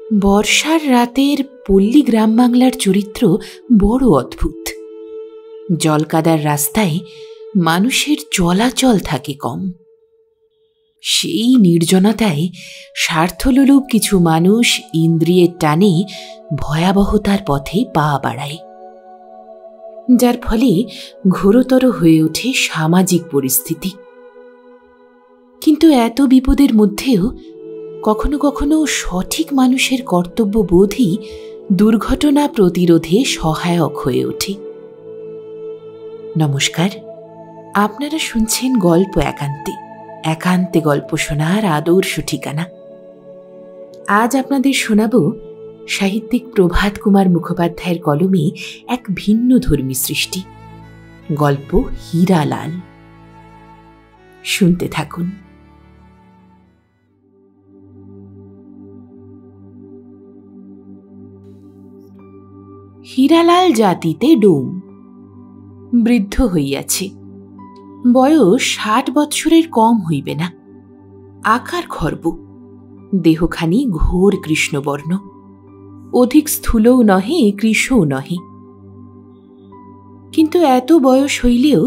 বর্ষার রাতের পল্লী গ্রাম বাংলার চরিত্র বড় অদ্ভুত। জলকাদার রাস্তায় মানুষের চলাচল থাকে কম। সেই নির্জনতায় স্বার্থলোলুপ কিছু মানুষ ইন্দ্রিয়ের টানে ভয়াবহতার পথে পা বাড়ায়, যার ফলে ঘোরতর হয়ে ওঠে সামাজিক পরিস্থিতি। কিন্তু এত বিপদের মধ্যেও কখনো কখনো সঠিক মানুষের কর্তব্যবোধই দুর্ঘটনা প্রতিরোধে সহায়ক হয়ে ওঠে। নমস্কার, আপনারা শুনছেন গল্প একান্তে। একান্তে গল্প শোনার আদর্শ ঠিকানা। আজ আপনাদের শোনাব সাহিত্যিক প্রভাত কুমার মুখোপাধ্যায়ের কলমে এক ভিন্ন ধর্মী সৃষ্টি, গল্প হীরালাল। শুনতে থাকুন। হীরালাল জাতিতে ডোম, বৃদ্ধ হইয়াছে। বয়স 60 বৎসরের কম হইবে না। আকার খর্ব, দেহখানি ঘোর কৃষ্ণবর্ণ, অধিক স্থূলও নহে কৃশও নহে। কিন্তু এত বয়স হইলেও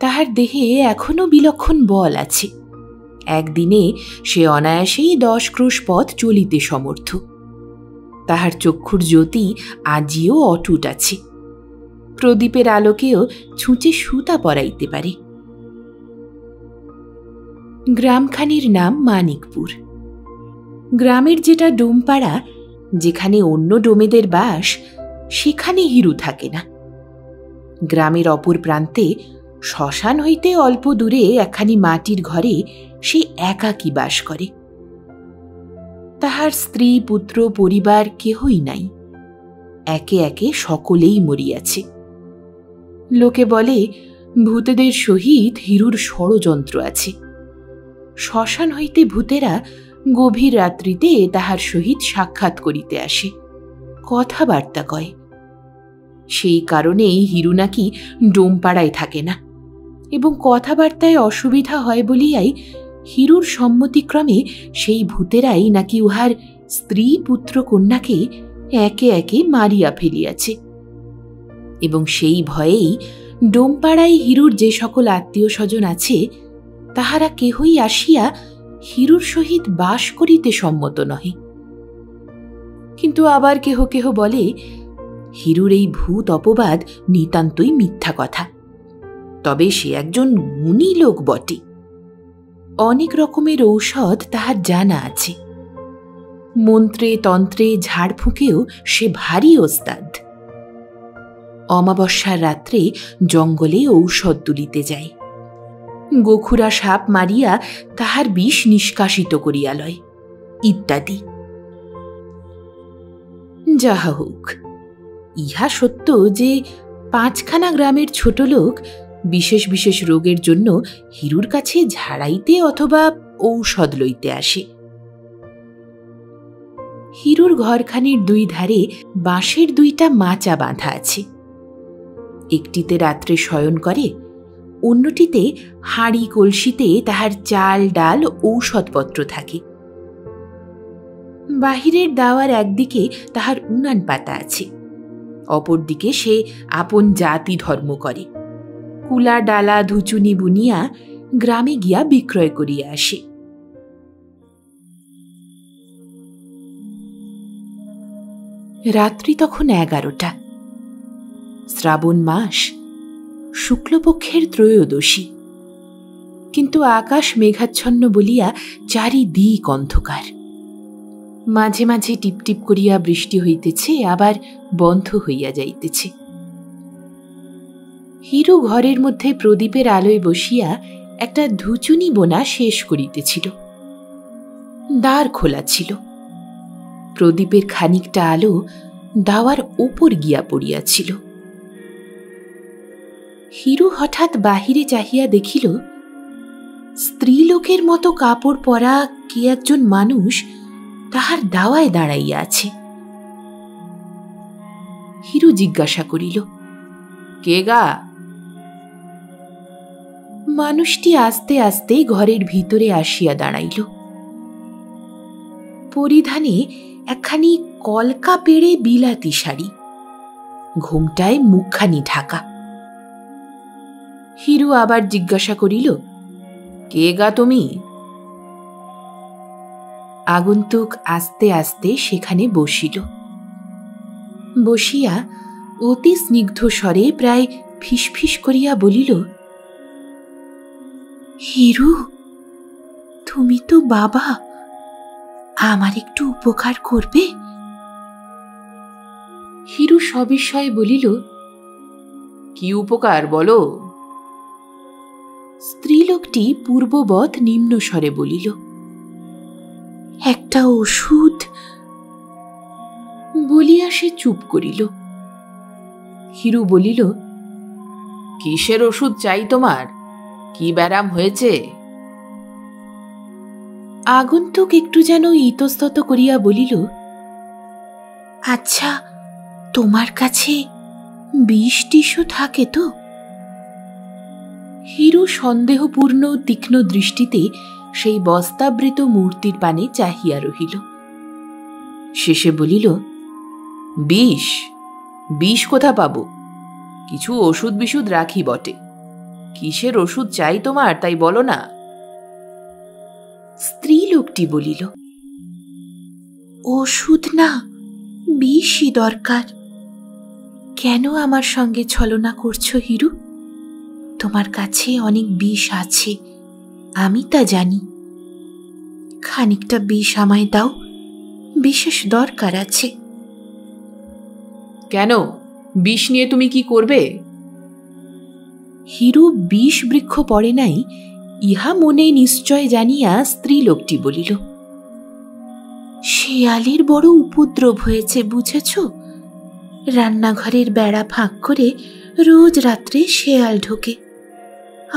তাহার দেহে এখনো বিলক্ষণ বল আছে। একদিনে সে অনায়াসেই 10 ক্রোশ পথ চলিতে সমর্থ। তাহার চক্ষুর জ্যোতি আজিও অটুট আছে। প্রদীপের আলোকেও ছুঁচে সুতা পরাইতে পারে। গ্রামখানির নাম মানিকপুর। গ্রামের যেটা ডোমপাড়া, যেখানে অন্য ডোমেদের বাস, সেখানে হিরু থাকে না। গ্রামের অপর প্রান্তে শ্মশান হইতে অল্প দূরে একখানি মাটির ঘরে সে একাকী বাস করে। তাহার স্ত্রী, পুত্র, পরিবার কেহই নাই। একে একে সকলেই মরিয়াছে। লোকে বলে ভূতেদের সহিত হিরুর ষড়যন্ত্র আছে। শ্মশান হইতে ভূতেরা গভীর রাত্রিতে তাহার সহিত সাক্ষাৎ করিতে আসে, কথাবার্তা কয়। সেই কারণেই হিরু নাকি ডোমপাড়ায় থাকে না, এবং কথাবার্তায় অসুবিধা হয় বলিয়াই হিরুর সম্মতিক্রমে সেই ভূতেরাই নাকি উহার স্ত্রী, পুত্র, কন্যাকে একে একে মারিয়া ফেলিয়াছে। এবং সেই ভয়েই ডোমপাড়ায় হিরুর যে সকল আত্মীয় স্বজন আছে, তাহারা কেহই আসিয়া হিরুর সহিত বাস করিতে সম্মত নহে। কিন্তু আবার কেহ কেহ বলে হিরুর এই ভূত অপবাদ নিতান্তই মিথ্যা কথা। তবে সে একজন গুণী লোক বটে। অনেক রকমের ঔষধ তাহার জানা আছে। মন্ত্রে, তন্ত্রে, ঝাড়ফুঁকেও সে ভারী ওস্তাদ। অমাবস্যার রাত্রে জঙ্গলে ঔষধ তুলিতে যায়। গোখুরা সাপ মারিয়া তাহার বিষ নিষ্কাশিত করিয়া লয়, ইত্যাদি। যাহা হোক, ইহা সত্য যে 5খানা গ্রামের ছোট লোক বিশেষ বিশেষ রোগের জন্য হিরুর কাছে ঝাড়াইতে অথবা ঔষধ লইতে আসে। হিরুর ঘরখানির 2 ধারে বাঁশের 2টা মাচা বাঁধা আছে। একটিতে রাত্রে শয়ন করে, অন্যটিতে হাঁড়ি কলসিতে তাহার চাল, ডাল, ঔষধপত্র থাকে। বাহিরের দাওয়ার একদিকে তাহার উনান পাতা আছে, অপরদিকে সে আপন জাতি ধর্ম করে। কুলা, ডালা, ধুচুনি বুনিয়া গ্রামে গিয়া বিক্রয় করিয়া আসে। রাত্রি তখন 11টা। শ্রাবণ মাস, শুক্লপক্ষের ত্রয়োদশী। কিন্তু আকাশ মেঘাচ্ছন্ন বলিয়া চারিদিক অন্ধকার। মাঝে মাঝে টিপটিপ করিয়া বৃষ্টি হইতেছে, আবার বন্ধ হইয়া যাইতেছে। হিরু ঘরের মধ্যে প্রদীপের আলোয় বসিয়া একটা ধুচুনি বোনা শেষ করিতেছিল। দ্বার খোলা ছিল। প্রদীপের খানিকটা আলো দাওয়ার ওপর গিয়া পড়িয়াছিল। হিরু হঠাৎ বাহিরে চাহিয়া দেখিল, স্ত্রীলোকের মতো কাপড় পরা কে একজন মানুষ তাহার দাওয়ায় দাঁড়াইয়া আছে। হিরু জিজ্ঞাসা করিল, কে গা? মানুষটি আস্তে আস্তে ঘরের ভিতরে আসিয়া দাঁড়াইল। পরিধানে একখানি কলকা পেড়ে বিলাতি শাড়ি, ঘোমটায় মুখখানি ঢাকা। হিরু আবার জিজ্ঞাসা করিল, কে গা তুমি? আগন্তুক আস্তে আস্তে সেখানে বসিল। বসিয়া অতি স্নিগ্ধ স্বরে প্রায় ফিসফিস করিয়া বলিল, হিরু, তুমি তো বাবা, আমার একটু উপকার করবে? হিরু সবিস্ময়ে বলিল, কি উপকার বলো? স্ত্রীলোকটি পূর্ববৎ নিম্ন স্বরে বলিল, একটা ওষুধ। বলিয়া সে চুপ করিল। হিরু বলিল, কিসের ওষুধ চাই তোমার? কি ব্যারাম হয়েছে? আগন্তুক একটু যেন ইতস্তত করিয়া বলিল, আচ্ছা, তোমার কাছে বিষ টিস্যু থাকে তো? হিরু সন্দেহপূর্ণ তীক্ষ্ণ দৃষ্টিতে সেই বস্তাবৃত মূর্তির পানে চাহিয়া রহিল। শেষে বলিল, বিষ? বিষ কোথা পাব? কিছু ওষুধ বিশুধ রাখি বটে। কিসের ওষুধ চাই তোমার, তাই বলো না। স্ত্রী লোকটি বলিল, ওষুধ না, বিষই দরকার। কেন আমার সঙ্গে ছলনা করছো হিরু? তোমার কাছে অনেক বিষ আছে, আমি তা জানি। খানিকটা বিষ আমায় দাও, বিশেষ দরকার আছে। কেন, বিষ নিয়ে তুমি কি করবে? হিরু বিষ বৃক্ষ পড়ে নাই ইহা মনে নিশ্চয় জানিয়া স্ত্রী লোকটি বলিল, শেয়ালের বড় উপদ্রব হয়েছে, বুঝেছ? রান্নাঘরের বেড়া ফাঁক করে রোজ রাত্রে শেয়াল ঢোকে,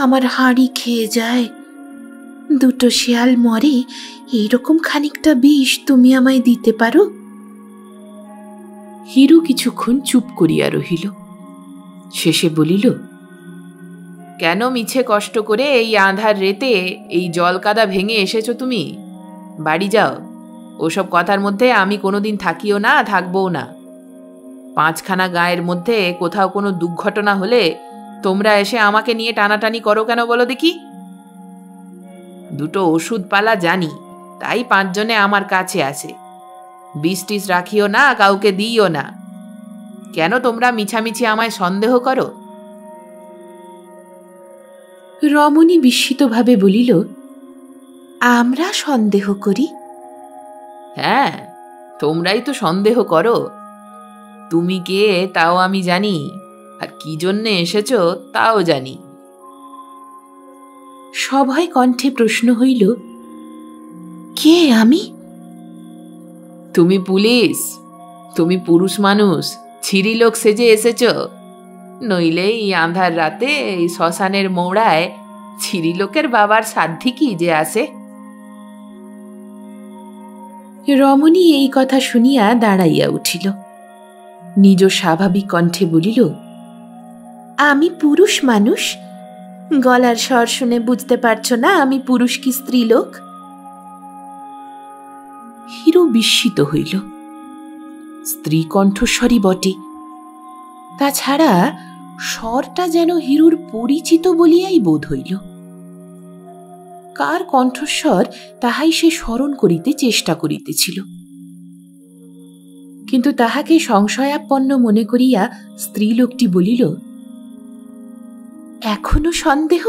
আমার হাঁড়ি খেয়ে যায়। দুটো শেয়াল মরে, এইরকম খানিকটা বিষ তুমি আমায় দিতে পারো? হিরু কিছুক্ষণ চুপ করিয়া রহিল। শেষে বলিল, কেন মিছে কষ্ট করে এই আঁধার রেতে এই জলকাদা ভেঙে এসেছো তুমি? বাড়ি যাও, ওসব কথার মধ্যে আমি কোনোদিন থাকিও না, থাকবও না। 5খানা গায়ের মধ্যে কোথাও কোনো দুর্ঘটনা হলে তোমরা এসে আমাকে নিয়ে টানাটানি করো কেন বলো দেখি? দুটো ওষুধ পালা জানি, তাই 5 জনে আমার কাছে আসে। বিষ টিস রাখিও না, কাউকে দিইও না। কেন তোমরা মিছামিছি আমায় সন্দেহ করো? রমণী বিস্মিতভাবে বলিল, আমরা সন্দেহ করি? হ্যাঁ, তোমরাই তো সন্দেহ করো। তুমি কে তাও আমি জানি, আর কি জন্যে এসেছ তাও জানি। সভয় কণ্ঠে প্রশ্ন হইল, কে আমি? তুমি পুলিশ? তুমি পুরুষ মানুষ ছিরি লোক সেজে এসেছ? নইলে এই আঁধার রাতে এই শ্মশানের মৌড়ায় ছিরি লোকের বাবার সাধ্যি কি যে আসে? রমণী এই কথা শুনিয়া দাঁড়াইয়া উঠিল। নিজ স্বাভাবিক কণ্ঠে বলিল, আমি পুরুষ মানুষ? গলার স্বর শুনে বুঝতে পারছো না আমি পুরুষ কি স্ত্রীলোক? হিরু বিস্মিত হইল। স্ত্রী কণ্ঠস্বরই বটে, তাছাড়া স্বরটা যেন হিরুর পরিচিত বলিয়াই বোধ হইল। কার কণ্ঠস্বর তাহাই সে স্মরণ করিতে চেষ্টা করিতেছিল, কিন্তু তাহাকে সংশয়াপন্ন মনে করিয়া স্ত্রীলোকটি বলিল, এখনো সন্দেহ?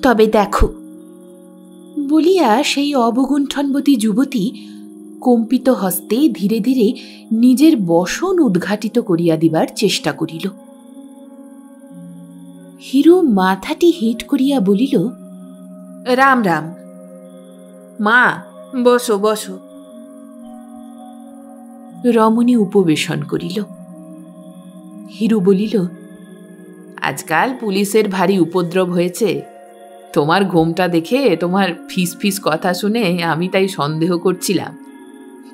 তবে দেখো। বলিয়া সেই অবগুণ্ঠনবতী যুবতী কম্পিত হস্তে ধীরে ধীরে নিজের বসন উদ্ঘাটিত করিয়া দিবার চেষ্টা করিল। হিরু মাথাটি হেঁট করিয়া বলিল, রাম রাম। মা, বসো বসো। রমণী উপবেশন করিল। হিরু বলিল, আজকাল পুলিশের ভারী উপদ্রব হয়েছে। তোমার ঘোমটা দেখে, তোমার ফিস ফিস কথা শুনে আমি তাই সন্দেহ করছিলাম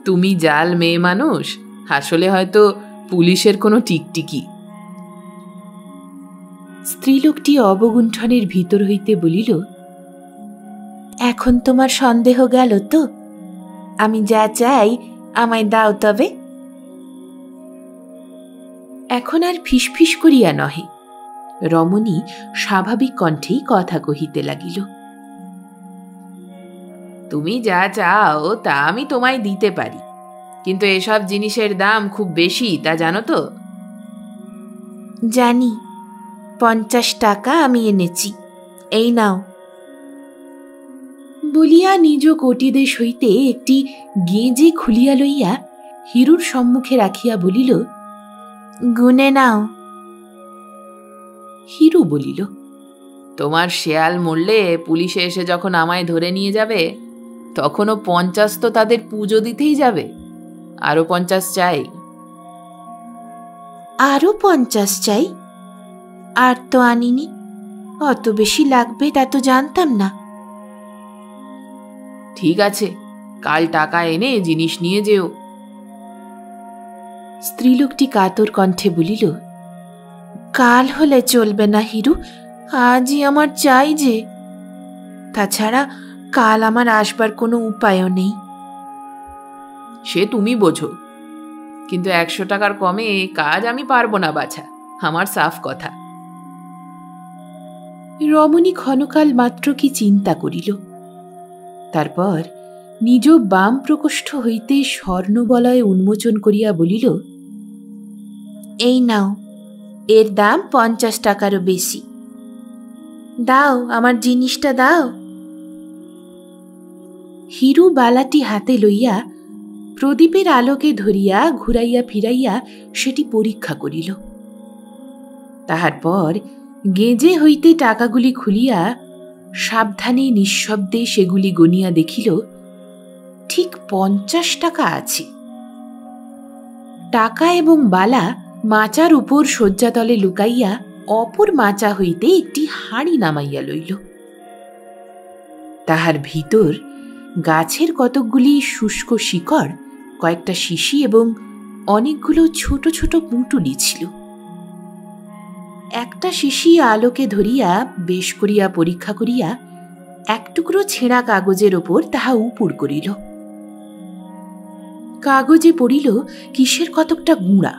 তুমি জাল মেয়ে মানুষ, আসলে হয়তো পুলিশের কোনো টিকটিকি। স্ত্রীলোকটি অবগুণ্ঠনের ভিতর হইতে বলিল, এখন তোমার সন্দেহ গেল তো? আমি যা চাই আমায় দাও তবে। এখন আর ফিসফিস করিয়া নহে, রমণী স্বাভাবিক কণ্ঠেই কথা কহিতে লাগিল। তুমি যা চাও তা আমি তোমায় দিতে পারি, কিন্তু এসব জিনিসের দাম খুব বেশি, তা জানো তো? জানি, 50 টাকা আমি এনেছি, এই নাও। বলিয়া নিজ কটিদেশ হইতে একটি গেঁজে খুলিয়া লইয়া হিরুর সম্মুখে রাখিয়া বলিল, গুনে নাও। হিরু বলিল, তোমার শেয়াল মরলে পুলিশে এসে যখন আমায় ধরে নিয়ে যাবে তখনও 50 তো তাদের পুজো দিতেই যাবে, আরো 50 চাই। আরো 50 চাই? আর তো আনিনি, অত বেশি লাগবে তা তো জানতাম না। ঠিক আছে, কাল টাকা এনে জিনিস নিয়ে যেও। স্ত্রীলোকটি কাতর কণ্ঠে বলিল, কাল হলে চলবে না হিরু, আজই আমার চাই যে। তাছাড়া কাল আমার আসবার কোনো উপায়ও নেই। সে তুমি বোঝো, কিন্তু 100 টাকার কমে কাজ আমি পারবো না বাছা, আমার সাফ কথা। রমণী ক্ষণকাল মাত্র কি চিন্তা করিল, তারপর নিজ বাম প্রকোষ্ঠ হইতে স্বর্ণবলয় উন্মোচন করিয়া বলিল, এই নাও, এর দাম 50 টাকারও বেশি। দাও, আমার জিনিসটা দাও। হিরু বালাটি হাতে লইয়া প্রদীপের আলোকে ধরিয়া ঘুরাইয়া ফিরাইয়া সেটি পরীক্ষা করিল। তাহার পর গেঁজে হইতে টাকাগুলি খুলিয়া সাবধানে নিঃশব্দে সেগুলি গনিয়া দেখিল, ঠিক 50 টাকা আছে। টাকা এবং বালা মাচার উপর শয্যাতলে লুকাইয়া অপর মাচা হইতে একটি হাঁড়ি নামাইয়া লইল। তাহার ভিতর গাছের কতকগুলি শুষ্ক শিকড়, কয়েকটা শিশি এবং অনেকগুলো ছোট ছোট পুঁটুলি ছিল। একটা শিশি আলোকে ধরিয়া বেশ করিয়া পরীক্ষা করিয়া এক টুকরো ছেঁড়া কাগজের ওপর তাহা উপুড় করিল। কাগজে পড়িল কিসের কতকটা গুঁড়া।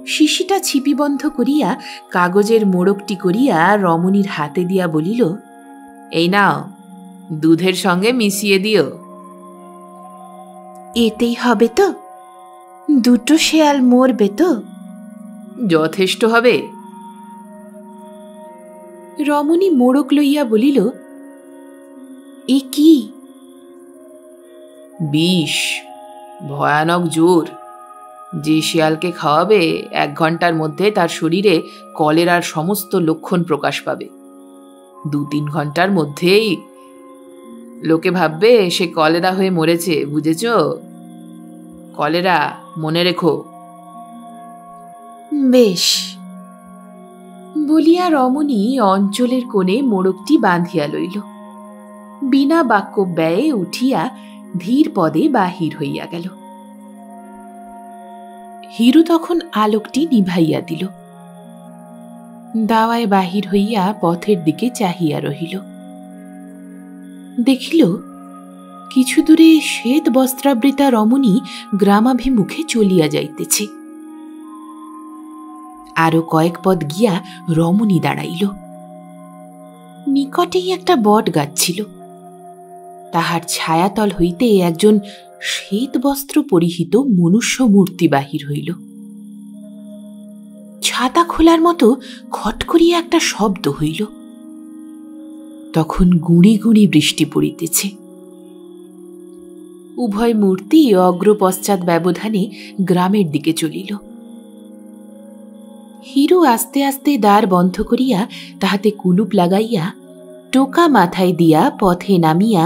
শিশিটা ছিপিবন্ধ করিয়া কাগজের মোড়কটি করিয়া রমণীর হাতে দিয়া বলিল, এই নাও, দুধের সঙ্গে মিশিয়ে দিও। এতেই হবে তো? দুটো শেয়াল মরবে তো? যথেষ্ট হবে। রমণী মোড়ক লইয়া বলিল, এ কি? বিষ, ভয়ানক জোর। যে শিয়ালকে খাওয়াবে 1 ঘন্টার মধ্যে তার শরীরে কলেরার সমস্ত লক্ষণ প্রকাশ পাবে। 2-3 ঘন্টার মধ্যেই লোকে ভাববে সে কলেরা হয়ে মরেছে, বুঝেছ? কলেরা, মনে রেখো। বেশ, বলিয়া রমণী অঞ্চলের কোণে মোড়কটি বাঁধিয়া লইল। বিনা বাক্য ব্যয়ে উঠিয়া ধীর পদে বাহির হইয়া গেল। হিরু তখন আলোকটি নিভাইয়া দিল। দাওয়ায় বাহির হইয়া পথের দিকে চাহিয়া রহিল। দেখিল কিছু দূরে শ্বেত বস্ত্রাবৃতা রমণী গ্রামাভিমুখে চলিয়া যাইতেছে। আরো কয়েক পদ গিয়া রমণী দাঁড়াইল। নিকটেই একটা বট গাছ ছিল। তাহার ছায়াতল হইতে একজন শ্বেত বস্ত্র পরিহিত মনুষ্য মূর্তি বাহির হইল। ছাতা খোলার মতো খট করিয়া একটা শব্দ হইল। তখন গুঁড়ি গুঁড়ি বৃষ্টি পড়িতেছে। উভয় মূর্তি অগ্রপশ্চাৎ ব্যবধানে গ্রামের দিকে চলিল। হিরু আস্তে আস্তে দ্বার বন্ধ করিয়া তাহাতে কুলুপ লাগাইয়া টোকা মাথায় দিয়া পথে নামিয়া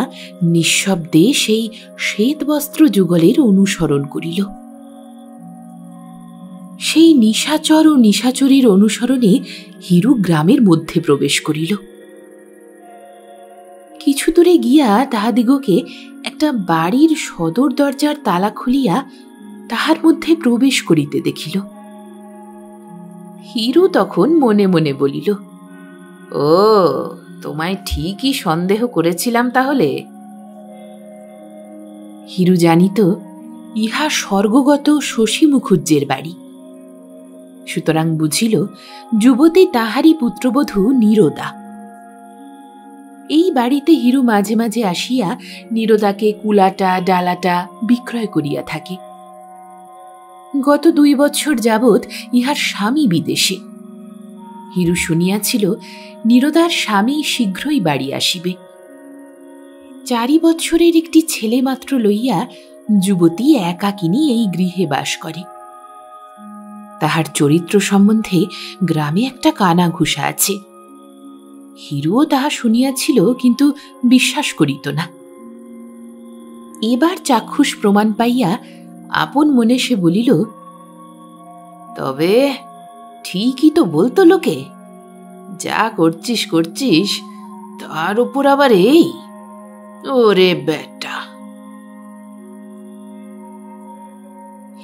নিঃশব্দে সেই শ্বেতবস্ত্র যুগলের অনুসরণ করিল। সেই নিশাচর ও নিশাচরীর অনুসরণে হিরু গ্রামের মধ্যে প্রবেশ করিল। কিছু দূরে গিয়া তাহাদিগকে একটা বাড়ির সদর দরজার তালা খুলিয়া তাহার মধ্যে প্রবেশ করিতে দেখিল। হিরু তখন মনে মনে বলিল, ও, তোমায় ঠিকই সন্দেহ করেছিলাম তাহলে। হিরু জানিত ইহা স্বর্গগত শশী মুখুজ্জের বাড়ি। সুতরাং বুঝিল যুবতী তাহারই পুত্রবধূ নীরদা। এই বাড়িতে হিরু মাঝে মাঝে আসিয়া নীরদাকে কুলাটা ডালাটা বিক্রয় করিয়া থাকে। গত 2 বৎসর যাবৎ ইহার স্বামী বিদেশে। হিরু শুনিয়াছিল নীরদার স্বামী শীঘ্রই বাড়ি আসিবে। 4 বৎসরের একটি ছেলে মাত্র লইয়া যুবতী একাকিনী এই গৃহে বাস করে। তাহার চরিত্র সম্বন্ধে গ্রামে একটা কানাঘুষা আছে। হিরুও তাহা শুনিয়াছিল, কিন্তু বিশ্বাস করিত না। এবার চাক্ষুষ প্রমাণ পাইয়া আপন মনে সে বলিল, তবে ঠিকই তো বলতো লোকে, যা করছিস করছিস তার উপর আবার এই, ওরে বেটা।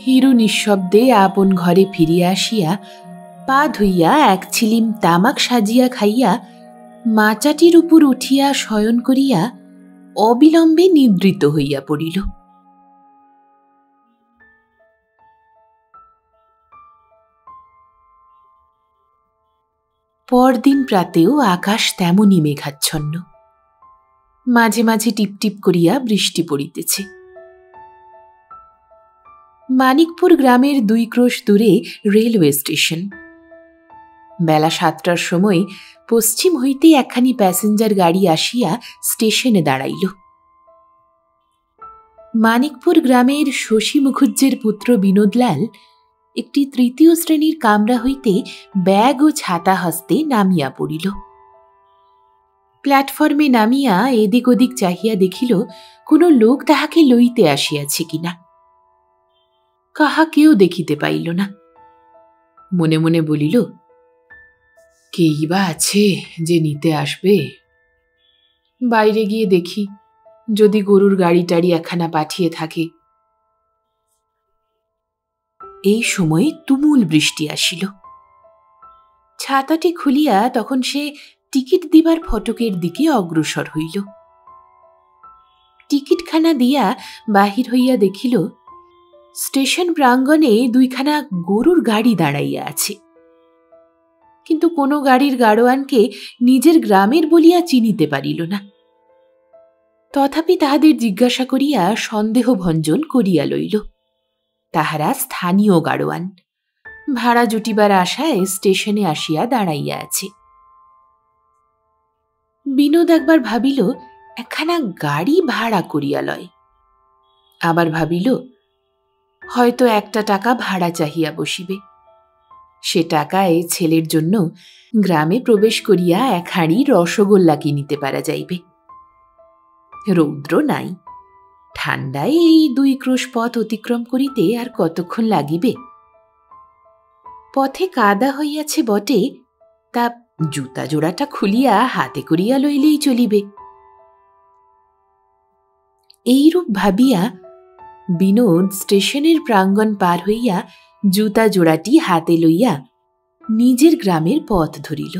হিরু নিঃশব্দে আপন ঘরে ফিরিয়া আসিয়া পা ধুইয়া এক ছিলিম তামাক সাজিয়া খাইয়া মাচাটির উপর উঠিয়া শয়ন করিয়া অবিলম্বে নিদ্রিত হইয়া পড়িল। পরদিন প্রাতেও আকাশ তেমনই মেঘাচ্ছন্ন। মাঝে মাঝে টিপটিপ করিয়া বৃষ্টি পড়িতেছে। মানিকপুর গ্রামের 2 ক্রোশ দূরে রেলওয়ে স্টেশন। বেলা 7টার সময় পশ্চিম হইতে একখানি প্যাসেঞ্জার গাড়ি আসিয়া স্টেশনে দাঁড়াইল। মানিকপুর গ্রামের শশী মুখুজ্জের পুত্র বিনোদলাল একটি 3য় শ্রেণীর কামরা হইতে ব্যাগ ও ছাতা হস্তে নামিয়া পড়িল। প্ল্যাটফর্মে নামিয়া এদিক ওদিক চাহিয়া দেখিল কোনো লোক তাহাকে লইতে আসিয়াছে কিনা। কাহাকেও দেখিতে পাইল না। মনে মনে বলিল, কেই বা আছে যে নিতে আসবে। বাইরে গিয়ে দেখি, যদি গরুর গাড়ি টাড়ি একখানা পাঠিয়ে থাকে। এই সময় তুমুল বৃষ্টি আসিল। ছাতাটি খুলিয়া তখন সে টিকিট দিবার ফটকের দিকে অগ্রসর হইল। টিকিটখানা দিয়া বাহির হইয়া দেখিল স্টেশন প্রাঙ্গণে 2খানা গরুর গাড়ি দাঁড়াইয়া আছে। কিন্তু কোনো গাড়ির গাড়োয়ানকে নিজের গ্রামের বলিয়া চিনিতে পারিল না। তথাপি তাহাদের জিজ্ঞাসা করিয়া সন্দেহ ভঞ্জন করিয়া লইল। তাহারা স্থানীয় গাড়োয়ান, ভাড়া জুটিবার আশায় স্টেশনে আসিয়া দাঁড়াইয়া আছে। বিনোদ একবার ভাবিল একখানা গাড়ি ভাড়া করিয়া লয়। আবার ভাবিল হয়তো একটা টাকা ভাড়া চাহিয়া বসিবে। সে টাকায় ছেলের জন্য গ্রামে প্রবেশ করিয়া 1 হাঁড়ি রসগোল্লা কিনিতে পারা যাইবে। রৌদ্র নাই, ঠান্ডায় এই 2 ক্রোশ পথ অতিক্রম করিতে আর কতক্ষণ লাগিবে। পথে কাদা হইয়াছে বটে, তা জুতা জোড়াটা খুলিয়া হাতে করিয়া লইলেই চলিবে। এইরূপ ভাবিয়া বিনোদ স্টেশনের প্রাঙ্গণ পার হইয়া জুতা জোড়াটি হাতে লইয়া নিজের গ্রামের পথ ধরিল।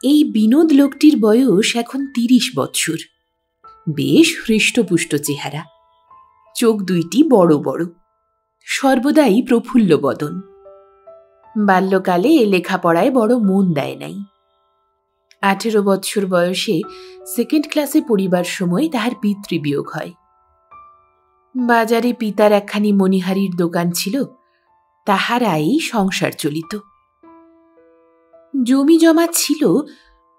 এই বিনোদ লোকটির বয়স এখন 30 বৎসর। বেশ হৃষ্টপুষ্ট চেহারা, চোখ 2টি বড় বড়, সর্বদাই প্রফুল্ল বদন। বাল্যকালে লেখাপড়ায় বড় মন দেয় নাই। 18 বৎসর বয়সে 2nd ক্লাসে পড়িবার সময় তাহার পিতৃবিয়োগ হয়। বাজারে পিতার একখানি মণিহারির দোকান ছিল, তাহারাই সংসার চলিত। জমি জমা ছিল,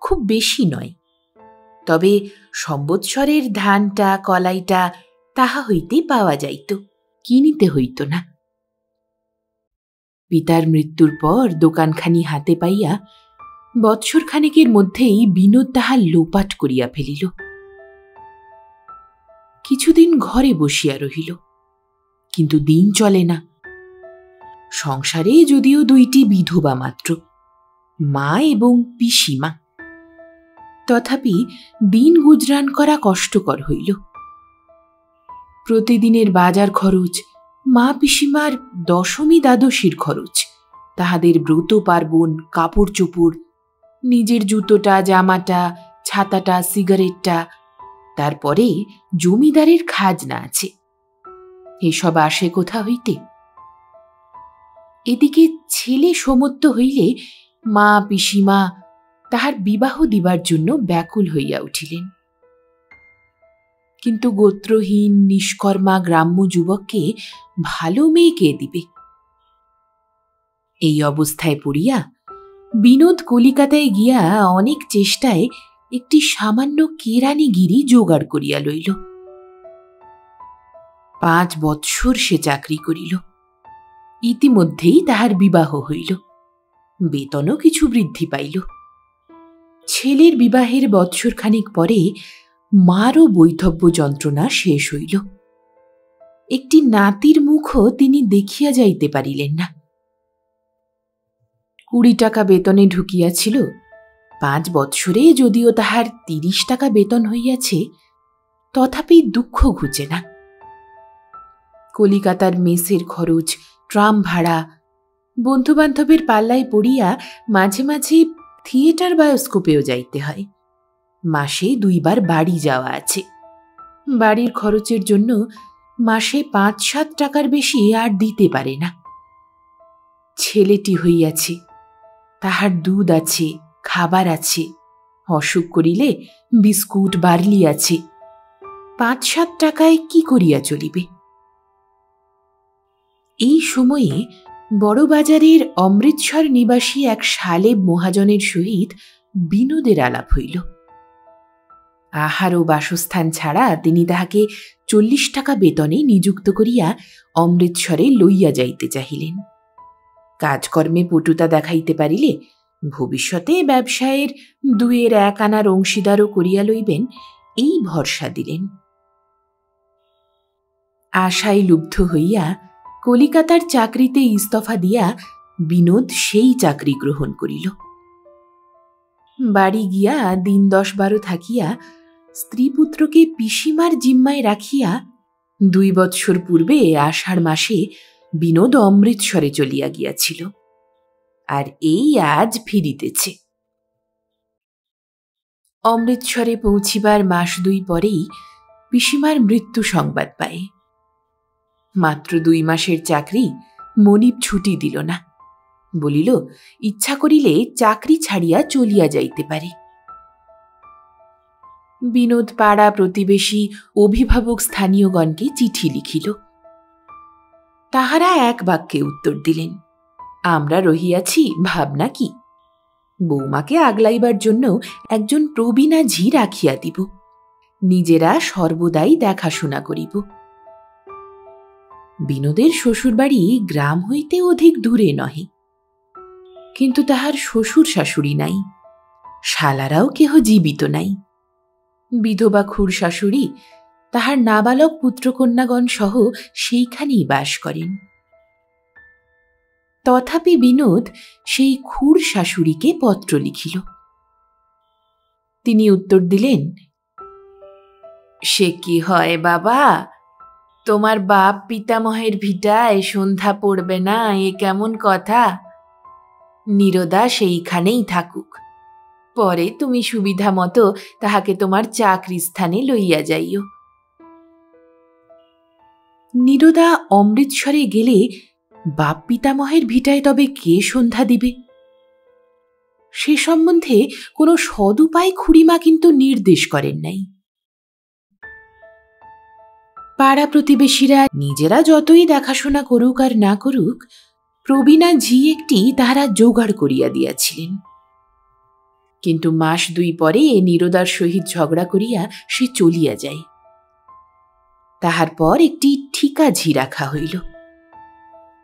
খুব বেশি নয়, তবে সম্বৎসরের ধানটা কলাইটা তাহা হইতে পাওয়া যাইত, কিনিতে হইত না। পিতার মৃত্যুর পর দোকানখানি হাতে পাইয়া বৎসরখানেকের মধ্যেই বিনোদ তাহা লোপাট করিয়া ফেলিল। কিছুদিন ঘরে বসিয়া রহিল, কিন্তু দিন চলে না। সংসারে যদিও 2টি বিধবা মাত্র, মা এবং পিসিমা, তথাপি দিন গুজরান করা কষ্টকর হইল। প্রতিদিনের বাজার খরচ, মা পিসিমার দশমী দ্বাদশীর খরচ, তাহাদের ব্রত পার্বণ, কাপড় চোপড়, নিজের জুতোটা জামাটা ছাতাটা সিগারেটটা, তারপরে জমিদারের খাজনা আছে। এসব আসে কোথা হইতে? এদিকে ছেলে সমত্ব হইলে মা পিসিমা তাহার বিবাহ দিবার জন্য ব্যাকুল হইয়া উঠিলেন। কিন্তু গোত্রহীন নিষ্কর্মা গ্রাম্য যুবককে ভালো মেয়ে কে দিবে? এই অবস্থায় পড়িয়া বিনোদ কলিকাতায় গিয়া অনেক চেষ্টায় একটি সামান্য কেরানিগিরি জোগাড় করিয়া লইল। 5 বৎসর সে চাকরি করিল। ইতিমধ্যেই তাহার বিবাহ হইল, বেতনও কিছু বৃদ্ধি পাইল। ছেলের বিবাহের বৎসরখানিক পরে মারও বৈধব্য যন্ত্রণা শেষ হইল। একটি নাতির মুখও তিনি দেখিয়া যাইতে পারিলেন না। 20 টাকা বেতনে ঢুকিয়াছিল। 5 বৎসরে যদিও তাহার 30 টাকা বেতন হইয়াছে, তথাপি দুঃখ ঘুচে না। কলিকাতার মেসের খরচ, ট্রাম ভাড়া, বন্ধুবান্ধবের পাল্লায় পড়িয়া মাঝে মাঝে থিয়েটার বায়োস্কোপেও যাইতে হয়। মাসে 2 বার বাড়ি যাওয়া আছে। বাড়ির খরচের জন্য মাসে 5-7 টাকার বেশি আর দিতে পারে না। ছেলেটি হইয়াছে, তাহার দুধ আছে, খাবার আছে, অসুখ করিলে বিস্কুট বার্লি আছে। 5-7 টাকায় কি করিয়া চলিবে? এই সময়ে বড়বাজারের অমৃতসর নিবাসী এক শালেব মহাজনের সহিত বিনোদের আলাপ হইল। আহার ও বাসস্থান ছাড়া তিনি তাহাকে 40 টাকা বেতনে নিযুক্ত করিয়া অমৃতসরে লইয়া যাইতে চাহিলেন। কাজকর্মে পটুতা দেখাইতে পারিলে ভবিষ্যতে ব্যবসায়ের 2-1 আনার অংশীদারও করিয়া লইবেন, এই ভরসা দিলেন। আশায় লুব্ধ হইয়া কলিকাতার চাকরিতে ইস্তফা দিয়া বিনোদ সেই চাকরি গ্রহণ করিল। বাড়ি গিয়া দিন 10-12 থাকিয়া স্ত্রীপুত্রকে পিসিমার জিম্মায় রাখিয়া 2 বৎসর পূর্বে আষাঢ় মাসে বিনোদ অমৃতসরে চলিয়া গিয়াছিল, আর এই আজ ফিরিতেছে। অমৃতসরে পৌঁছিবার 1 মাস 2 পরেই পিসিমার মৃত্যু সংবাদ পায়। মাত্র 2 মাসের চাকরি মনিব ছুটি দিল না, বলিল ইচ্ছা করিলে চাকরি ছাড়িয়া চলিয়া যাইতে পারে। বিনোদ পাড়া প্রতিবেশী অভিভাবক স্থানীয়গণকে চিঠি লিখিল। তাহারা এক বাক্যে উত্তর দিলেন, আমরা রহিয়াছি, ভাবনা কি? বৌমাকে আগলাইবার জন্য একজন প্রবীণা ঝি রাখিয়া দিব, নিজেরা সর্বদাই দেখাশোনা করিব। বিনোদের শ্বশুরবাড়ি গ্রাম হইতে অধিক দূরে নহে, কিন্তু তাহার শ্বশুর শাশুড়ি নাই, শালারাও কেহ জীবিত নাই। বিধবা খুড় শাশুড়ি তাহার নাবালক পুত্রকন্যাগণ সহ সেইখানেই বাস করেন। তথাপি বিনোদ সেই খুড় শাশুড়িকে পত্র লিখিল। তিনি উত্তর দিলেন, সে কি হয় বাবা, তোমার বাপ পিতামহের ভিটায় সন্ধ্যা পড়বে না, এ কেমন কথা? নীরদা সেইখানেই থাকুক, পরে তুমি সুবিধা মতো তাহাকে তোমার চাকরি স্থানে লইয়া যাইও। নীরদা অমৃতসরে গেলে বাপ পিতামহের ভিটায় তবে কে সন্ধ্যা দিবে? সে সম্বন্ধে কোনো সদুপায় খুড়িমা কিন্তু নির্দেশ করেন নাই। পাড়া প্রতিবেশীরা নিজেরা যতই দেখাশোনা করুক আর না করুক, প্রবীণা ঝি একটি তাহারা জোগাড় করিয়া দিয়াছিলেন। কিন্তু 1 মাস 2 পরে নীরদার সহিত ঝগড়া করিয়া সে চলিয়া যায়। তাহার পর একটি ঠিকা ঝি রাখা হইল।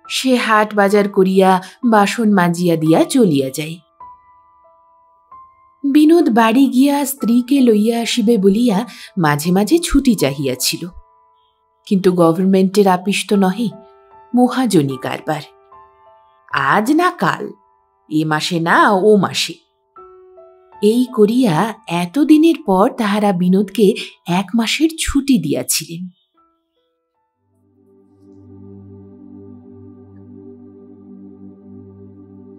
সে হাট বাজার করিয়া বাসন মাজিয়া দিয়া চলিয়া যায়। বিনোদ বাড়ি গিয়া স্ত্রীকে লইয়া আসিবে বলিয়া মাঝে মাঝে ছুটি চাহিয়াছিল, কিন্তু গভর্নমেন্টের আপিস তো নহে, মহাজনী কারবার। আজ না কাল, এ মাসে না ও মাসে, এই করিয়া এতদিনের পর তাহারা বিনোদকে 1 মাসের ছুটি দিয়াছিলেন।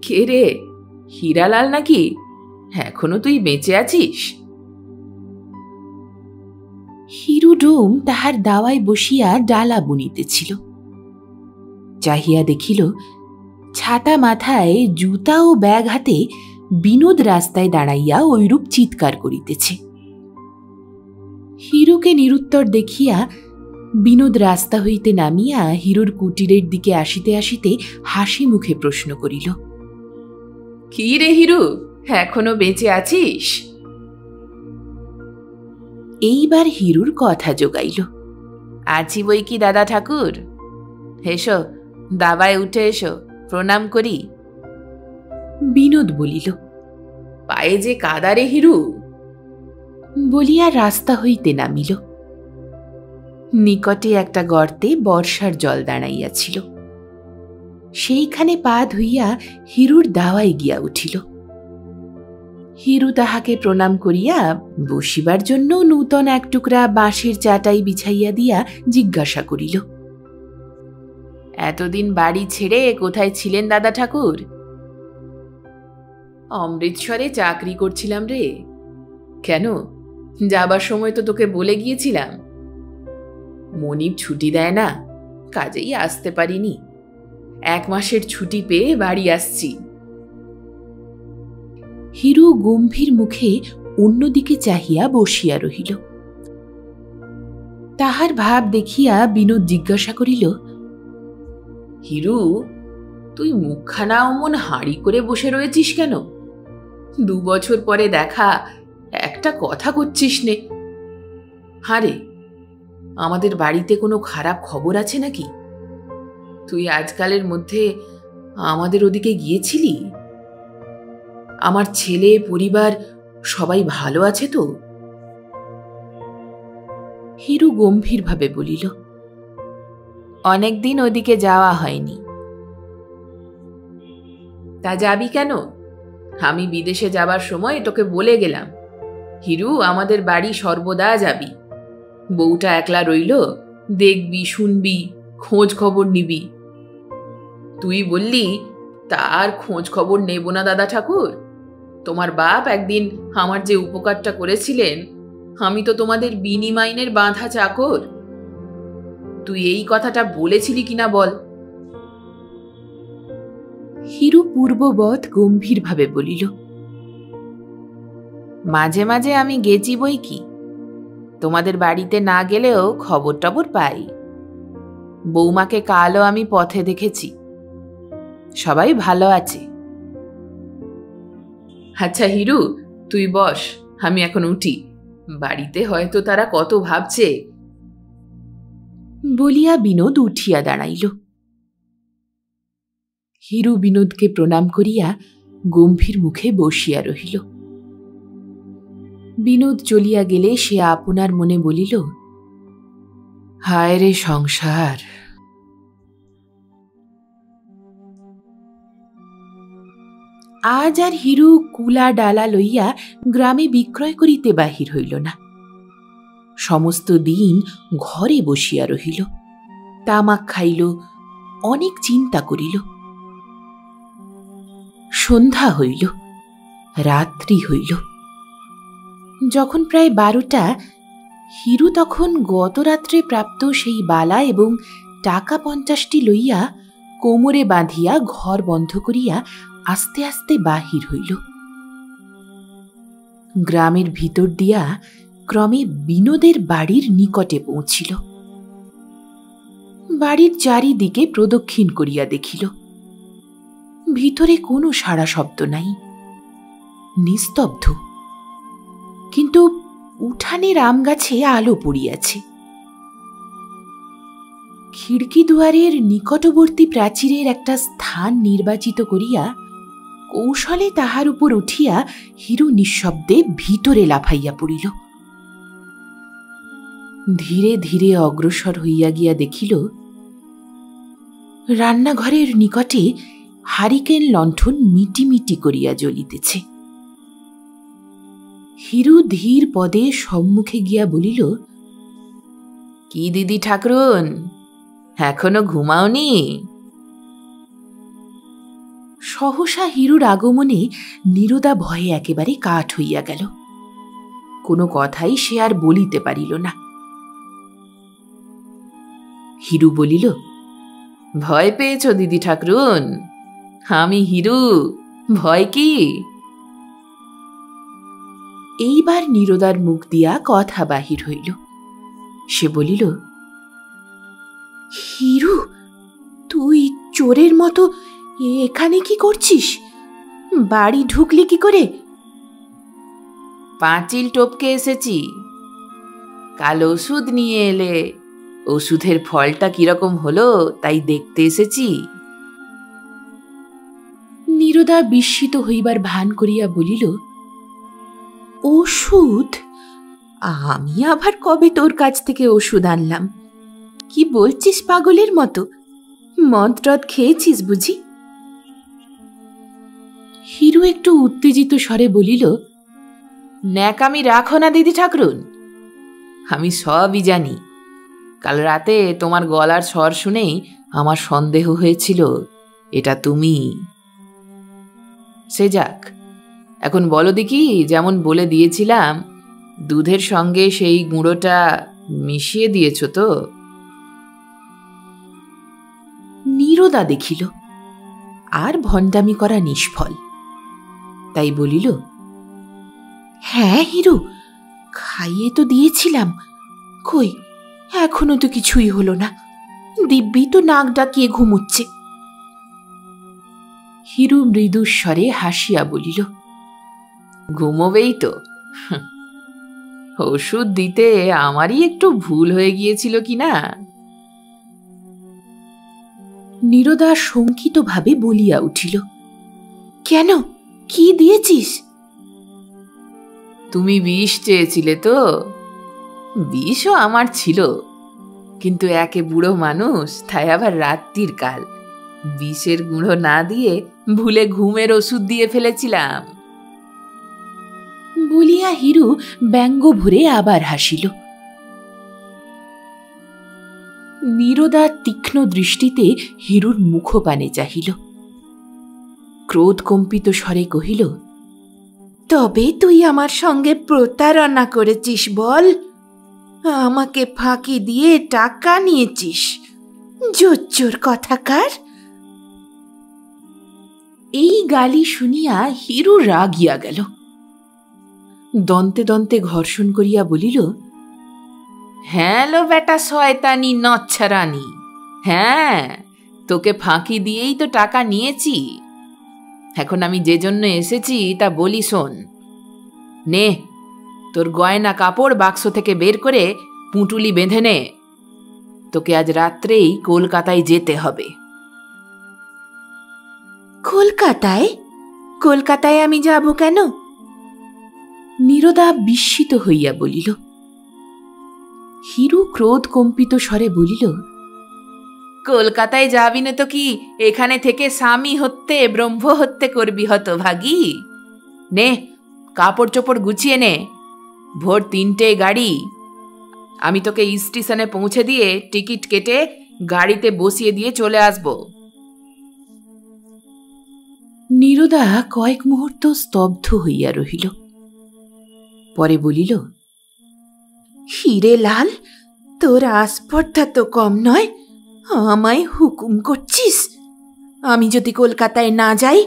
কে রে, হীরালাল নাকি? এখনো তুই বেঁচে আছিস? হিরু ডোম তাহার দাওয়ায় বসিয়া ডালা বুনিতেছিল। চাহিয়া দেখিল ছাতা মাথায়, জুতা ও ব্যাগ হাতে বিনোদ রাস্তায় দাঁড়াইয়া ঐরূপ চিৎকার করিতেছে। হিরুকে নিরুত্তর দেখিয়া বিনোদ রাস্তা হইতে নামিয়া হিরুর কুটিরের দিকে আসিতে আসিতে হাসি মুখে প্রশ্ন করিল, কি রে হিরু, এখনো বেঁচে আছিস? এইবার হিরুর কথা জোগাইল। আছি বই কি দাদা ঠাকুর, এসো দাবায় উঠে এসো, প্রণাম করি। বিনোদ বলিল, পায়ে যে কাদা রে হিরু, বলিয়া রাস্তা হইতে নামিল। নিকটে একটা গর্তে বর্ষার জল দাঁড়াইয়াছিল। সেইখানে পা ধুইয়া হিরুর দাওয়ায় গিয়া উঠিল। হিরু তাহাকে প্রণাম করিয়া বসিবার জন্য নূতন এক টুকরা বাঁশের চাটাই বিছাইয়া দিয়া জিজ্ঞাসা করিল, এতদিন বাড়ি ছেড়ে কোথায় ছিলেন দাদা ঠাকুর? অমৃতসরে চাকরি করছিলাম রে। কেন, যাবার সময় তো তোকে বলে গিয়েছিলাম। মনিব ছুটি দেয় না, কাজেই আসতে পারিনি। 1 মাসের ছুটি পেয়ে বাড়ি আসছি। হিরু গম্ভীর মুখে অন্যদিকে চাহিয়া বসিয়া রহিল। তাহার ভাব দেখিয়া বিনোদ জিজ্ঞাসা করিল, হিরু, তুই মুখখানা অমন হাঁড়ি করে বসে রয়েছিস কেন? 2 বছর পরে দেখা, একটা কথা করছিস নে। হারে, আমাদের বাড়িতে কোনো খারাপ খবর আছে নাকি? তুই আজকালের মধ্যে আমাদের ওদিকে গিয়েছিলি? আমার ছেলে পরিবার সবাই ভালো আছে তো? হিরু গম্ভীরভাবে বলিল, অনেকদিন ওদিকে যাওয়া হয়নি। তা যাবি কেন? আমি বিদেশে যাবার সময় তোকে বলে গেলাম, হিরু, আমাদের বাড়ি সর্বদা যাবি। বউটা একলা রইল, দেখবি, শুনবি, খোঁজ খবর নিবি। তুই বললি, তার খোঁজ খবর নেব না দাদা ঠাকুর। তোমার বাপ একদিন আমার যে উপকারটা করেছিলেন, আমি তো তোমাদের বিনিমাইনের বাঁধা চাকর। তুই এই কথাটা বলেছিলি কিনা বল? হিরু পূর্ববৎ গম্ভীরভাবে বলিল, মাঝে মাঝে আমি গেছি বই কি, তোমাদের বাড়িতে না গেলেও খবর টবর পাই। বৌমাকে কালও আমি পথে দেখেছি, সবাই ভালো আছে। আচ্ছা হিরু, তুই বস, আমি এখন উঠি। বাড়িতে হয়তো তারা কত ভাবছে। বলিয়া বিনোদ উঠিয়া দাঁড়াইল। হিরু বিনোদকে প্রণাম করিয়া গম্ভীর মুখে বসিয়া রহিল। বিনোদ চলিয়া গেলে সে আপনার মনে বলিল, হায় রে সংসার। আজ আর হিরু কুলা ডালা লইয়া গ্রামে বিক্রয় করিতে বাহির হইল না। সমস্ত দিন ঘরে বসিয়া রহিল, তামাক খাইল, অনেক চিন্তা করিল। সন্ধ্যা হইল, রাত্রি হইল। যখন প্রায় 12টা, হিরু তখন গত রাত্রে প্রাপ্ত সেই বালা এবং টাকা 50টি লইয়া কোমরে বাঁধিয়া ঘর বন্ধ করিয়া আস্তে আস্তে বাহির হইল। গ্রামের ভিতর দিয়া ক্রমে বিনোদের বাড়ির নিকটে পৌঁছিল। বাড়ির চারিদিকে প্রদক্ষিণ করিয়া দেখিল, ভিতরে কোনো সাড়া শব্দ নাই, নিস্তব্ধ। কিন্তু উঠানের আম গাছে আলো পড়িয়াছে। খিড়কি দুয়ারের নিকটবর্তী প্রাচীরের একটা স্থান নির্বাচিত করিয়া কৌশলে তাহার উপর উঠিয়া হিরু নিঃশব্দে ভিতরে লাফাইয়া পড়িল। ধীরে ধীরে অগ্রসর হইয়া গিয়া দেখিল, রান্নাঘরের নিকটে হারিকেন লণ্ঠন মিটিমিটি করিয়া জ্বলিতেছে। হিরু ধীর পদে সম্মুখে গিয়া বলিল, কি দিদি ঠাকরুন, এখনো ঘুমাওনি? সহসা হিরুর আগমনে নীরদা ভয়ে একেবারে কাঠ হইয়া গেল। কোনো কথাই সে আর বলিতে পারিল না। হিরু বলিল, ভয় পেয়েছ দিদি ঠাকরুন? আমি হিরু, ভয় কি? এইবার নীরদার মুখ দিয়া কথা বাহির হইল। সে বলিল, হিরু, তুই চোরের মতো এখানে কি করছিস? বাড়ি ঢুকলি কি করে? পাঁচিল টপকে এসেছি। কাল ওষুধ নিয়ে এলে, ওষুধের ফলটা কিরকম হলো তাই দেখতে এসেছি। নীরদা বিস্মিত হইবার ভান করিয়া বলিল, ওষুধ? আমি আবার কবে তোর কাছ থেকে ওষুধ আনলাম? কি বলছিস পাগলের মতো? মদ টদ খেয়েছিস বুঝি? হিরু একটু উত্তেজিত স্বরে বলিল, ন্যাকামি রাখো না দিদি ঠাকরুন, আমি সবই জানি। কাল রাতে তোমার গলার স্বর শুনেই আমার সন্দেহ হয়েছিল এটা তুমি। সে যাক, এখন বলো দেখি, যেমন বলে দিয়েছিলাম দুধের সঙ্গে সেই গুঁড়োটা মিশিয়ে দিয়েছ তো? নীরদা দেখিল আর ভণ্ডামি করা নিষ্ফল, তাই বলিল, হ্যাঁ হিরু, খাইয়ে তো দিয়েছিলাম। কই, এখনো তো কিছুই হলো না। দিব্যি তো নাক ডাকিয়ে ঘুমুচ্ছে। হিরু মৃদুস্বরে হাসিয়া বলিল, ঘুমোবেই তো। ওষুধ দিতে আমারই একটু ভুল হয়ে গিয়েছিল কিনা। নীরদা শঙ্কিতভাবে বলিয়া উঠিল, কেন, কি দিয়েছিস? তুমি বিষ চেয়েছিলে তো? বিষও আমার ছিল, কিন্তু একে বুড়ো মানুষ, তাই আবার রাত্রির কাল, বিষের গুঁড়ো না দিয়ে ভুলে ঘুমের ওষুধ দিয়ে ফেলেছিলাম বলিয়া হিরু ব্যঙ্গ ভরে আবার হাসিল। নীরদা তীক্ষ্ণ দৃষ্টিতে হিরুর মুখপানে চাহিল। ক্রোধ কম্পিত স্বরে কহিল, তবে তুই আমার সঙ্গে প্রতারণা করেছিস বল? আমাকে ফাঁকি দিয়ে টাকা নিয়েছিস, জোচ্চোর কথাকার। এই গালি শুনিয়া হিরু রাগিয়া গেল। দন্তে দন্তে ঘর্ষণ করিয়া বলিল, হ্যাঁ লো বেটা শয়তানি নচ্ছারানি, হ্যাঁ, তোকে ফাঁকি দিয়েই তো টাকা নিয়েছি। এখন আমি যে জন্য এসেছি তা বলি শোন। নে, তোর গয়না কাপড় বাক্স থেকে বের করে পুঁটুলি বেঁধে নে। তোকে আজ রাত্রেই কলকাতায় যেতে হবে। কলকাতায়? কলকাতায় আমি যাব কেন? নীরদা বিস্মিত হইয়া বলিল। হিরু ক্রোধ কম্পিত স্বরে বলিল, কলকাতায় যাবি না তো কি এখানে থেকে স্বামী হত্যে ব্রহ্ম হত্যে করবি হতভাগী? নে, কাপড় চোপড় গুছিয়ে নে। ভোর 3টে গাড়ি। আমি তোকে স্টেশনে পৌঁছে দিয়ে টিকিট কেটে গাড়িতে বসিয়ে দিয়ে চলে আসব। নীরদা কয়েক মুহূর্ত স্তব্ধ হইয়া রহিল। পরে বলিল, হিরে লাল, তোর আস্পর্ধা তো কম নয়। আমায় হুকুম করছিস? আমি যদি কলকাতায় না যাই?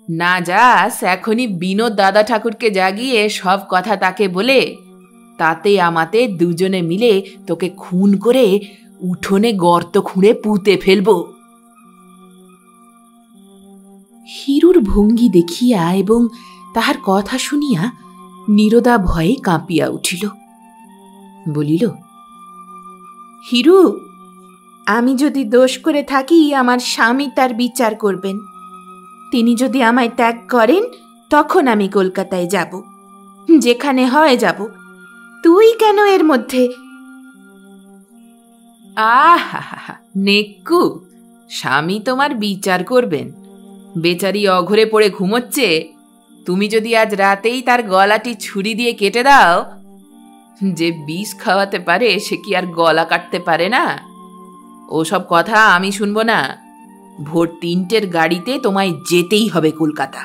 না যাস, এখনই বিনোদ দাদা ঠাকুরকে জাগিয়ে সব কথা তাকে বলে, তাতে আমাতে দুজনে মিলে তোকে খুন করে উঠোনে গর্ত খুঁড়ে পুঁতে ফেলব। হিরুর ভঙ্গি দেখিয়া এবং তাহার কথা শুনিয়া নীরদা ভয়ে কাঁপিয়া উঠিল। বলিল, হিরু, আমি যদি দোষ করে থাকি আমার স্বামী তার বিচার করবেন। তিনি যদি আমায় ত্যাগ করেন তখন আমি কলকাতায় যাব, যেখানে হয় যাব। তুই কেন এর মধ্যে? আহা, নেক্কু, স্বামী তোমার বিচার করবেন? বেচারি অঘরে পড়ে ঘুমোচ্ছে, তুমি যদি আজ রাতেই তার গলাটি ছুরি দিয়ে কেটে দাও। যে বিষ খাওয়াতে পারে সে কি আর গলা কাটতে পারে না? ওসব কথা আমি শুনবো না। ভোর 3টের গাড়িতে তোমায় যেতেই হবে কলকাতা।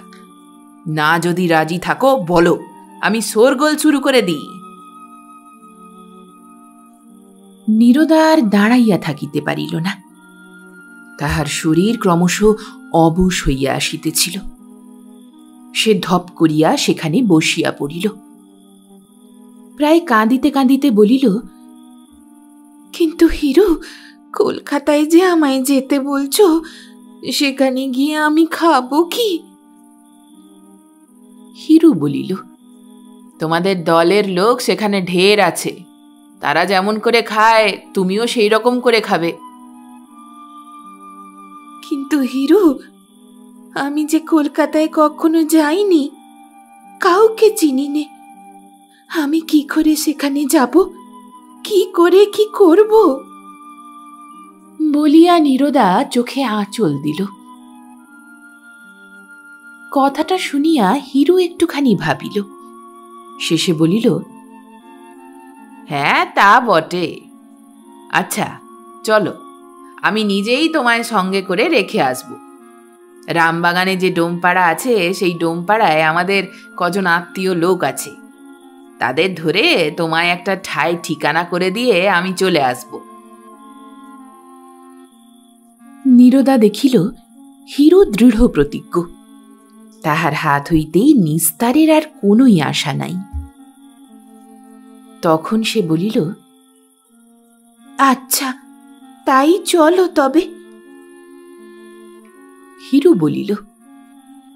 না যদি রাজি থাকো বলো, আমি শোরগোল শুরু করে দিই। নীরদা আর দাঁড়াইয়া থাকিতে পারিল না। তাহার শরীর ক্রমশ অবশ হইয়া আসিতেছিল। সে ধপ করিয়া সেখানে বসিয়া পড়িল। প্রায় কাঁদিতে কাঁদিতে বলিল, কিন্তু হিরু, কলকাতায় যে আমায় যেতে বলছো, সেখানে গিয়ে আমি খাবো কি? হিরু বলিল, তোমাদের দলের লোক সেখানে ঢের আছে, তারা যেমন করে খায় তুমিও সেই রকম করে খাবে। কিন্তু হিরু, আমি যে কলকাতায় কখনো যাইনি, কাউকে চিনি নে, আমি কি করে সেখানে যাব, কি করে কি করব? বলিয়া নীরদা চোখে আঁচল দিল। কথাটা শুনিয়া হিরু একটুখানি ভাবিল, শেষে বলিল, হ্যাঁ তা বটে। আচ্ছা চলো, আমি নিজেই তোমায় সঙ্গে করে রেখে আসব। রামবাগানে যে ডোমপাড়া আছে, সেই ডোমপাড়ায় আমাদের কজন আত্মীয় লোক আছে, তাদের ধরে তোমায় একটা ঠাই ঠিকানা করে দিয়ে আমি চলে আসব। নীরদা দেখিল হিরু দৃঢ় প্রতিজ্ঞ, তাহার হাত হইতেই নিস্তারের আর কোনোই আশা নাই। তখন সে বলিল, আচ্ছা তাই চলো তবে। হিরু বলিল,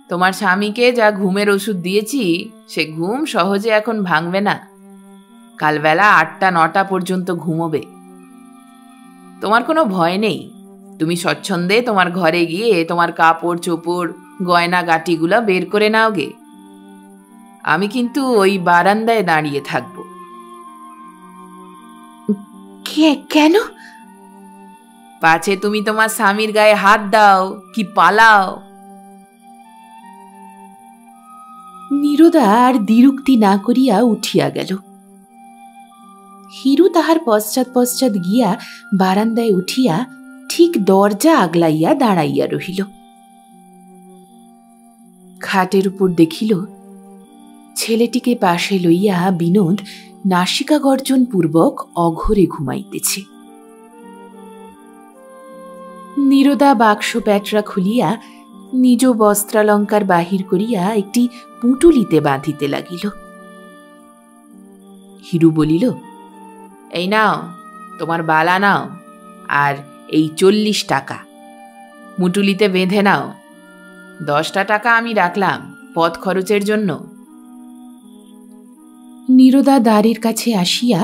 তোমার স্বামীকে যা ঘুমের ওষুধ দিয়েছি, সে ঘুম সহজে এখন ভাঙবে না। কাল বেলা 8টা-9টা পর্যন্ত ঘুমোবে। তোমার কোনো ভয় নেই, তুমি স্বচ্ছন্দে তোমার ঘরে গিয়ে তোমার কাপড় চোপড় গয়না গাটিগুলা বের করে নাও গে। আমি কিন্তু ওই বারান্দায় দাঁড়িয়ে থাকব। কেন? পাছে তুমি তোমার স্বামীর গায়ে হাত দাও কি পালাও। নীরদা আর দ্বিরুক্তি না করিয়া উঠিয়া গেল। হিরু তাহার পশ্চাৎ পশ্চাৎ গিয়া বারান্দায় উঠিয়া ঠিক দরজা আগলাইয়া দাঁড়াইয়া রহিল। খাটের উপর দেখিল ছেলেটিকে পাশে লইয়া বিনোদ নাসিকা গর্জন পূর্বক অঘরে ঘুমাইতেছে। নীরদা বাক্স প্যাটরা খুলিয়া নিজ বস্ত্রালঙ্কার বাহির করিয়া একটি পুঁটুলিতে বাঁধিতে লাগিল। হিরু বলিল, এই নাও তোমার বালা নাও, আর এই 40 টাকা মুটুলিতে বেঁধে নাও। 10টা টাকা আমি রাখলাম পথ খরচের জন্য। নীরদা দ্বারের কাছে আসিয়া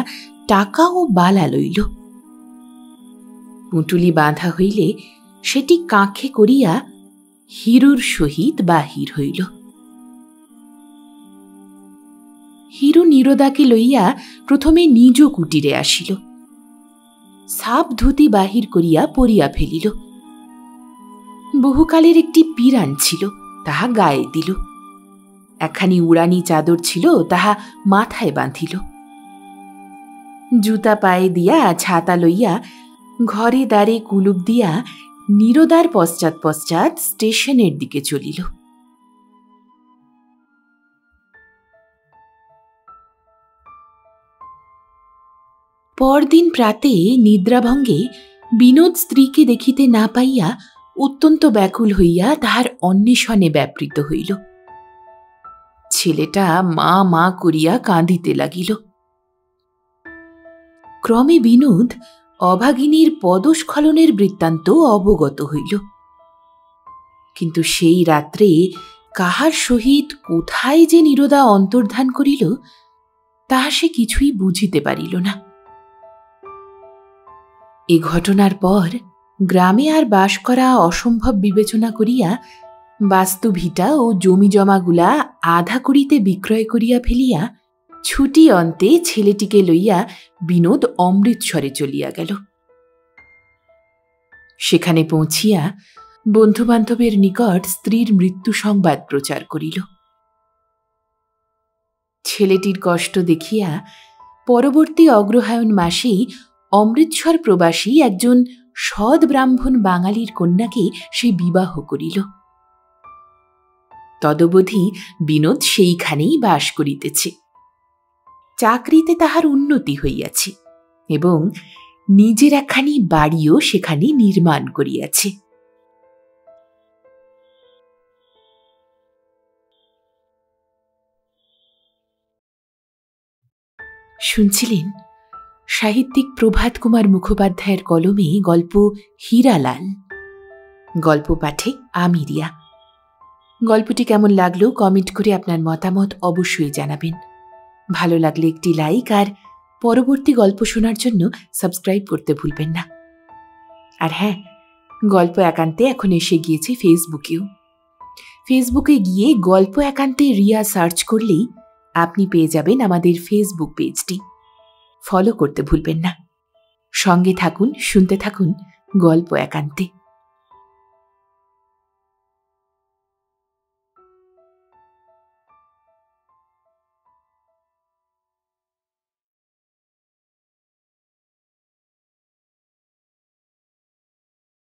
টাকা ও বালা লইল। পুঁটুলি বাঁধা হইলে সেটি কাঁখে করিয়া হিরুর সহিত বাহির হইল। হিরু নীরদাকে লইয়া প্রথমে নিজ কুটিরে আসিল। সাপ ধুতি বাহির করিয়া পরিয়া ফেলিল। বহুকালের একটি পিরান ছিল, তাহা গায়ে দিল। একখানি উড়ানি চাদর ছিল, তাহা মাথায় বাঁধিল। জুতা পায়ে দিয়া ছাতা লইয়া ঘরে দ্বারে কুলুপ দিয়া নীরদার পশ্চাৎ পশ্চাৎ স্টেশনের দিকে চলিল। পরদিন প্রাতে নিদ্রাভঙ্গে বিনোদ স্ত্রীকে দেখিতে না পাইয়া অত্যন্ত ব্যাকুল হইয়া তাহার অন্বেষণে ব্যাপৃত হইল। ছেলেটা মা মা করিয়া কাঁদিতে লাগিল। ক্রমে বিনোদ অভাগিনীর পদস্খলনের বৃত্তান্ত অবগত হইল। কিন্তু সেই রাত্রে কাহার সহিত কোথায় যে নীরদা অন্তর্ধান করিল, তাহা সে কিছুই বুঝিতে পারিল না। এ ঘটনার পর গ্রামে আর বাস করা অসম্ভব বিবেচনা করিয়া বাস্তু ভিটা ও জমি জমাগুলা আধা করিতে বিক্রয় করিয়া ফেলিয়া ছুটি অন্তে ছেলেটিকে লইয়া বিনোদ অমৃতসরে চলিয়া গেল। সেখানে পৌঁছিয়া বন্ধুবান্ধবের নিকট স্ত্রীর মৃত্যু সংবাদ প্রচার করিল। ছেলেটির কষ্ট দেখিয়া পরবর্তী অগ্রহায়ণ মাসেই অমৃতসর প্রবাসী একজন সৎ ব্রাহ্মণ বাঙালির কন্যাকে সে বিবাহ করিল। তদবধি বিনোদ সেইখানেই বাস করিতেছে। চাকরিতে তাহার উন্নতি হইয়াছে এবং নিজের একখানি বাড়িও সেখানে নির্মাণ করিয়াছে। শুনছিলেন সাহিত্যিক প্রভাত কুমার মুখোপাধ্যায়ের কলমে গল্প হীরালাল। গল্প পাঠে আমি রিয়া। গল্পটি কেমন লাগলো কমেন্ট করে আপনার মতামত অবশ্যই জানাবেন। ভালো লাগলে একটি লাইক আর পরবর্তী গল্প শোনার জন্য সাবস্ক্রাইব করতে ভুলবেন না। আর হ্যাঁ, গল্প একান্তে এখন এসে গিয়েছে ফেসবুকেও। ফেসবুকে গিয়ে গল্প একান্তে রিয়া সার্চ করলেই আপনি পেয়ে যাবেন আমাদের ফেসবুক পেজটি। ফলো করতে ভুলবেন না। সঙ্গে থাকুন, শুনতে থাকুন গল্প একান্তে।